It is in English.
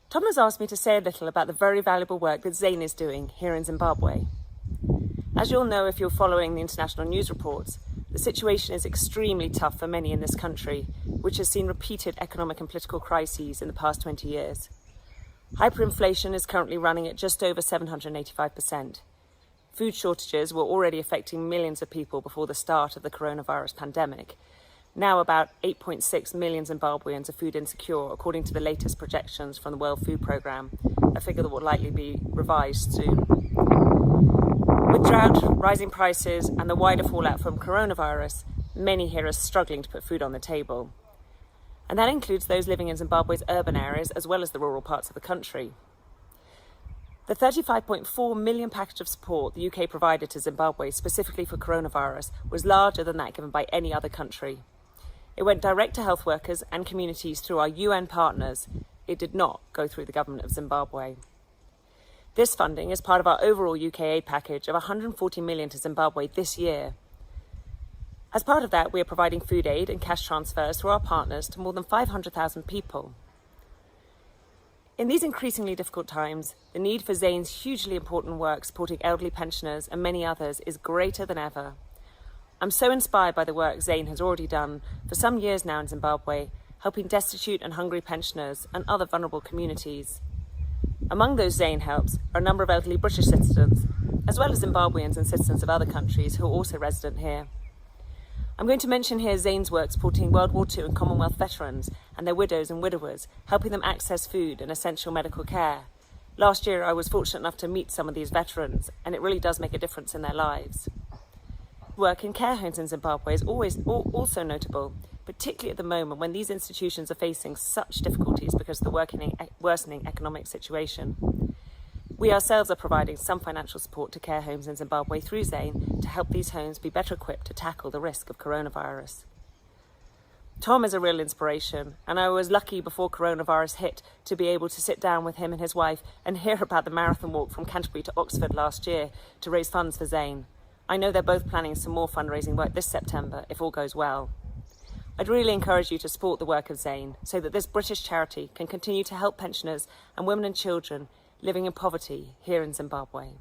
Tom has asked me to say a little about the very valuable work that ZANE is doing here in Zimbabwe. As you'll know if you're following the international news reports, the situation is extremely tough for many in this country, which has seen repeated economic and political crises in the past 20 years. Hyperinflation is currently running at just over 785%. Food shortages were already affecting millions of people before the start of the coronavirus pandemic. Now about 8.6 million Zimbabweans are food insecure, according to the latest projections from the World Food Programme, a figure that will likely be revised soon. With drought, rising prices and the wider fallout from coronavirus, many here are struggling to put food on the table. And that includes those living in Zimbabwe's urban areas as well as the rural parts of the country. The £35.4 million package of support the UK provided to Zimbabwe specifically for coronavirus was larger than that given by any other country. It went direct to health workers and communities through our UN partners. It did not go through the government of Zimbabwe. This funding is part of our overall UK aid package of £140 million to Zimbabwe this year. As part of that, we are providing food aid and cash transfers through our partners to more than 500,000 people. In these increasingly difficult times, the need for ZANE's hugely important work supporting elderly pensioners and many others is greater than ever. I'm so inspired by the work ZANE has already done for some years now in Zimbabwe, helping destitute and hungry pensioners and other vulnerable communities. Among those ZANE helps are a number of elderly British citizens, as well as Zimbabweans and citizens of other countries who are also resident here. I'm going to mention here ZANE's work supporting World War II and Commonwealth veterans and their widows and widowers, helping them access food and essential medical care. Last year I was fortunate enough to meet some of these veterans, and it really does make a difference in their lives. Work in care homes in Zimbabwe is also notable, particularly at the moment when these institutions are facing such difficulties because of the worsening economic situation. We ourselves are providing some financial support to care homes in Zimbabwe through ZANE to help these homes be better equipped to tackle the risk of coronavirus. Tom is a real inspiration, and I was lucky before coronavirus hit to be able to sit down with him and his wife and hear about the marathon walk from Canterbury to Oxford last year to raise funds for ZANE. I know they're both planning some more fundraising work this September if all goes well. I'd really encourage you to support the work of ZANE so that this British charity can continue to help pensioners and women and children living in poverty here in Zimbabwe.